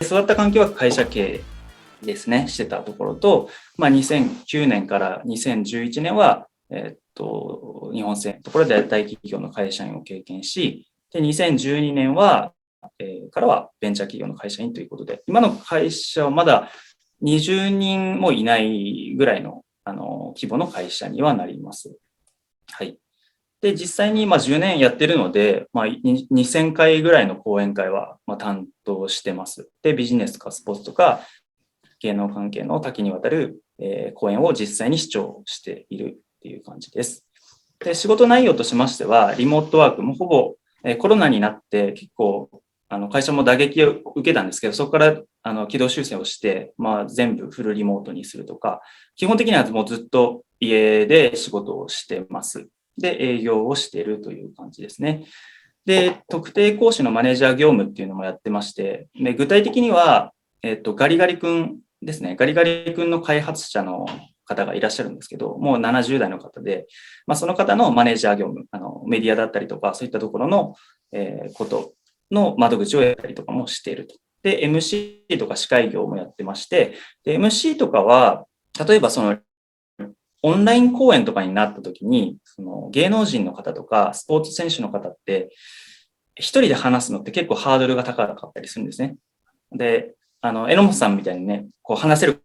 育った環境は会社経営ですね、してたところと、2009年から2011年は、日本製のところで大企業の会社員を経験し、で、2012年は、からはベンチャー企業の会社員ということで、今の会社はまだ20人もいないぐらいの、規模の会社にはなります。はい。で、実際に10年やってるので、2000回ぐらいの講演会は担当してます。で、ビジネスかスポーツとか芸能関係の多岐にわたる、講演を実際に視聴しているっていう感じです。で、仕事内容としましては、リモートワークもほぼ、コロナになって結構、会社も打撃を受けたんですけど、そこから軌道修正をして、全部フルリモートにするとか、基本的にはもうずっと家で仕事をしてます。で、営業をしているという感じですね。で、特定講師のマネージャー業務っていうのもやってまして、で具体的には、ガリガリ君ですね。ガリガリ君の開発者の方がいらっしゃるんですけど、もう70代の方で、その方のマネージャー業務、メディアだったりとか、そういったところの、ことの窓口をやったりとかもしていると。で、MC とか司会業もやってまして、で、MC とかは、例えばその、オンライン講演とかになった時に、その芸能人の方とか、スポーツ選手の方って、一人で話すのって結構ハードルが高かったりするんですね。で、榎本さんみたいにね、こう話せる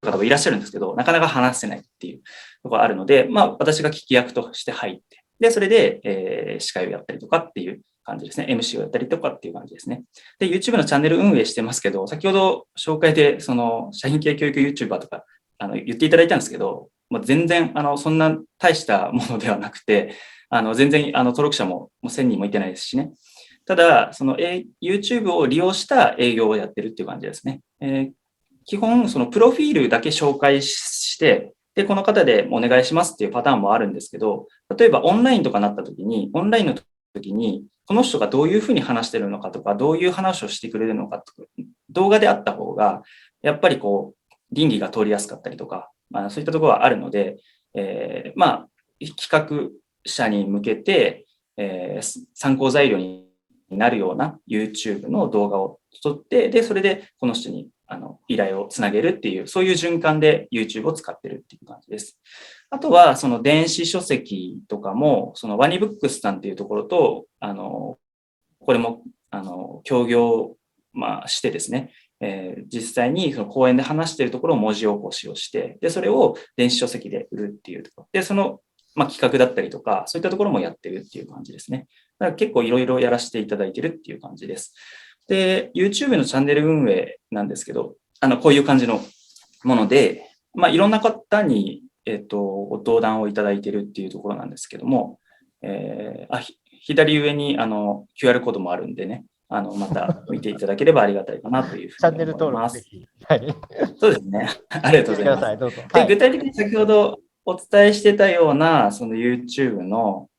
方もいらっしゃるんですけど、なかなか話せないっていうところがあるので、私が聞き役として入って、で、それで、司会をやったりとかっていう感じですね。MC をやったりとかっていう感じですね。で、YouTube のチャンネル運営してますけど、先ほど紹介で、その、社員系教育 YouTuber とか、言っていただいたんですけど、全然、そんな大したものではなくて、全然、登録者も1000人もいてないですしね。ただ、その、YouTube を利用した営業をやってるっていう感じですね。基本、そのプロフィールだけ紹介して、で、この方でお願いしますっていうパターンもあるんですけど、例えばオンラインとかなった時に、オンラインの時に、この人がどういうふうに話してるのかとか、どういう話をしてくれるのかとか、動画であった方が、やっぱりこう、倫理が通りやすかったりとか、そういったところはあるので、企画者に向けて、参考材料になるような YouTube の動画を撮って、で、それでこの人に依頼をつなげるっていう、そういう循環で YouTube を使ってるっていう感じです。あとは、その電子書籍とかも、そのワニブックスさんっていうところと、これも、協業、してですね、実際にその講演で話しているところを文字起こしをして、で、それを電子書籍で売るっていうところ。で、その、企画だったりとか、そういったところもやってるっていう感じですね。だから結構いろいろやらせていただいてるっていう感じです。で、YouTube のチャンネル運営なんですけど、こういう感じのもので、いろんな方に、ご登壇をいただいているっていうところなんですけども、左上にQR コードもあるんでね、また見ていただければありがたいかなというふうに思います。はい。そうですね。ありがとうございます。で、具体的に先ほどお伝えしてたような、その YouTube の、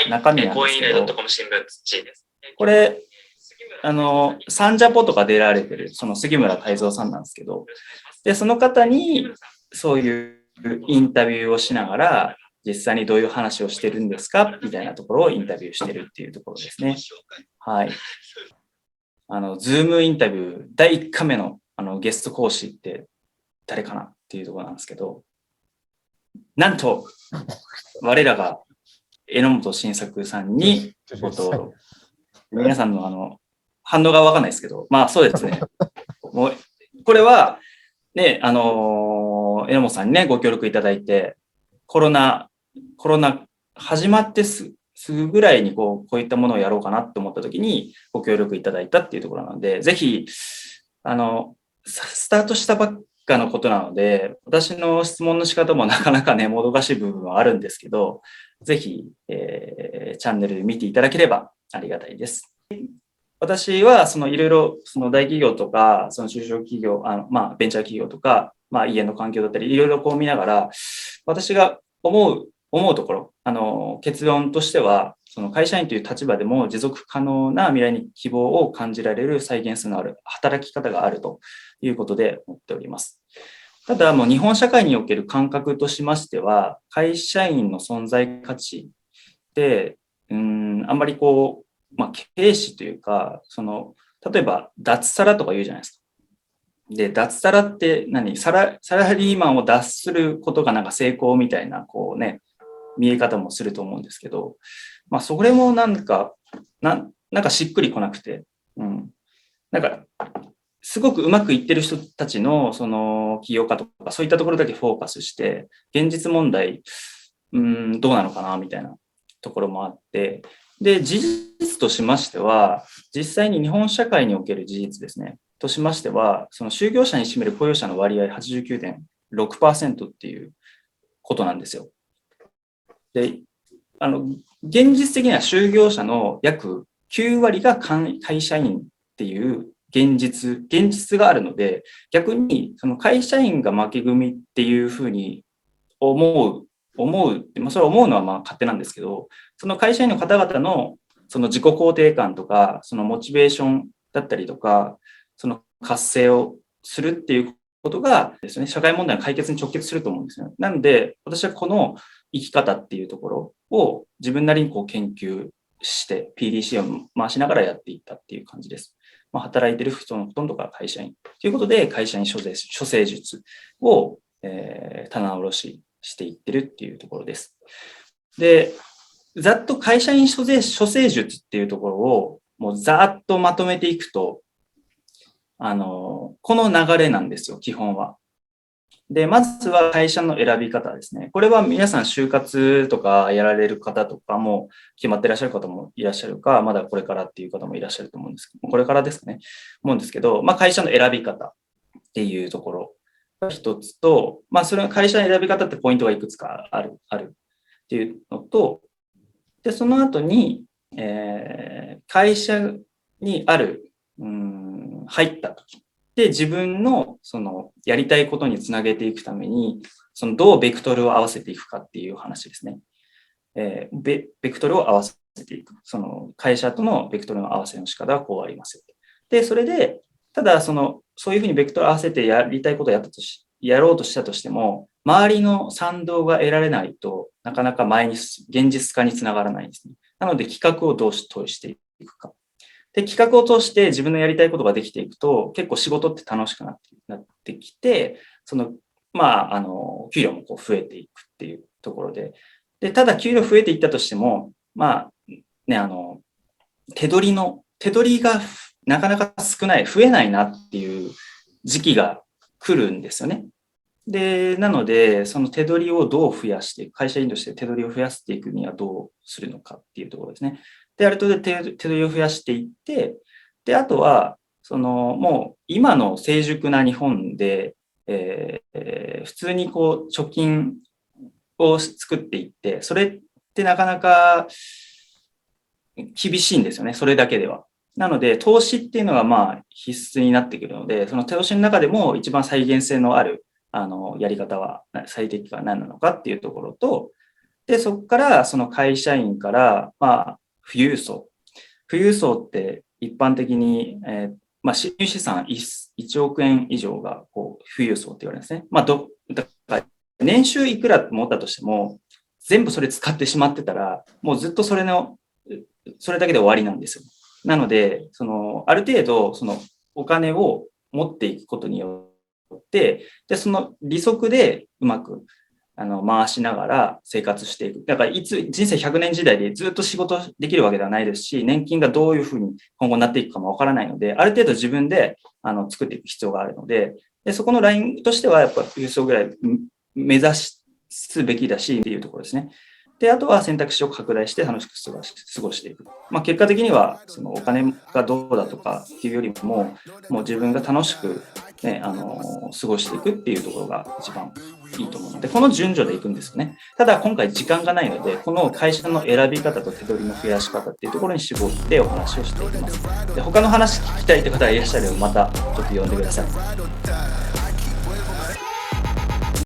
中身なんですけど、これ、サンジャポとか出られてる、その杉村太蔵さんなんですけど、で、その方に、そういうインタビューをしながら、実際にどういう話をしてるんですかみたいなところをインタビューしてるっていうところですね。はい。ズームインタビュー、第1回目のゲスト講師って誰かなっていうところなんですけど、なんと、我らが榎本晋作さんにご登録。皆さんの反応がわかんないですけど、そうですね。もう、これは、ね、榎本さんにね、ご協力いただいて、コロナ始まってすぐぐらいにこういったものをやろうかなって思った時にご協力いただいたっていうところなので、ぜひ、スタートしたばっかのことなので、私の質問の仕方もなかなかね、もどかしい部分はあるんですけど、ぜひ、チャンネル見ていただければありがたいです。私は、いろいろ、大企業とか、中小企業、ベンチャー企業とか、家の環境だったり、いろいろこう見ながら、私が思うところ、結論としては、その会社員という立場でも持続可能な未来に希望を感じられる再現性のある働き方があるということで思っております。ただ、もう日本社会における感覚としましては、会社員の存在価値って、あんまりこう、軽視というか、例えば、脱サラとか言うじゃないですか。で、脱サラってサラリーマンを脱することがなんか成功みたいな、こうね、見え方もすると思うんですけど、まあ、それもなんかしっくりこなくて、なんか、すごくうまくいってる人たちの、その、起業家とか、そういったところだけフォーカスして、現実問題、どうなのかな、みたいなところもあって、で、事実としましては、実際に日本社会における事実ですね、としましては、その就業者に占める雇用者の割合89.6% っていうことなんですよ。で、現実的には就業者の約9割が会社員っていう現実があるので、逆にその会社員が負け組っていうふうに思う、それは思うのはまあ勝手なんですけど、その会社員の方々のその自己肯定感とか、そのモチベーションだったりとか、その活性をするっていうことがですね、社会問題の解決に直結すると思うんですよ。なので、私はこの生き方っていうところを自分なりにこう研究して PDC を回しながらやっていったっていう感じです。まあ、働いてる人のほとんどが会社員ということで、会社員処世術を、棚卸ししていってるっていうところです。で、ざっと会社員処世術っていうところをもうざっとまとめていくと、この流れなんですよ、基本は。で、まずは会社の選び方ですね。これは皆さん就活とかやられる方とかも決まっていらっしゃる方もいらっしゃるか、まだこれからっていう方もいらっしゃると思うんですけど、これからですかね。思うんですけど、まあ会社の選び方っていうところが一つと、まあそれは会社の選び方ってポイントがいくつかあるっていうのと、で、その後に、会社にある、入った時で自分のそのやりたいことにつなげていくために、そのどうベクトルを合わせていくかっていう話ですね。ベクトルを合わせていく。その会社とのベクトルの合わせの仕方はこうありますよ。で、それで、ただそういうふうにベクトルを合わせてやりたいことをやろうとしたとしても、周りの賛同が得られないとなかなか現実化につながらないんですね。なので企画をどう通していくか。で、企画を通して自分のやりたいことができていくと、結構仕事って楽しくなってきて、給料もこう増えていくっていうところで、ただ給料増えていったとしても、手取りがなかなか少ない、増えないなっていう時期が来るんですよね。で、なので、その手取りをどう増やしていく、会社員として手取りを増やしていくにはどうするのかっていうところですね。で、ある程度手取りを増やしていって、で、あとは、もう今の成熟な日本で、普通にこう貯金を作っていって、それってなかなか厳しいんですよね、それだけでは。なので、投資っていうのはまあ必須になってくるので、その投資の中でも一番再現性のあるやり方は最適化は何なのかっていうところと、で、そこからその会社員から、富裕層。富裕層って一般的に、新入資産 1億円以上がこう富裕層って言われるんですね。だから年収いくら持ったとしても、全部それ使ってしまってたら、もうずっとそれだけで終わりなんですよ。なので、ある程度、お金を持っていくことによって、で、その利息でうまく、回しながら生活していく。だから、人生100年時代でずっと仕事できるわけではないですし、年金がどういうふうに今後になっていくかもわからないので、ある程度自分で、作っていく必要があるので、そこのラインとしては、やっぱり郵送ぐらい目指すべきだし、っていうところですね。で、あとは選択肢を拡大して楽しく過ごしていく。結果的には、お金がどうだとかっていうよりも、もう自分が楽しく、ね、過ごしていくっていうところが一番いいと思うので、この順序でいくんですよね。ただ、今回時間がないので、この会社の選び方と手取りの増やし方っていうところに絞ってお話をしていきます。で、他の話聞きたいって方がいらっしゃれば、またちょっと呼んでください。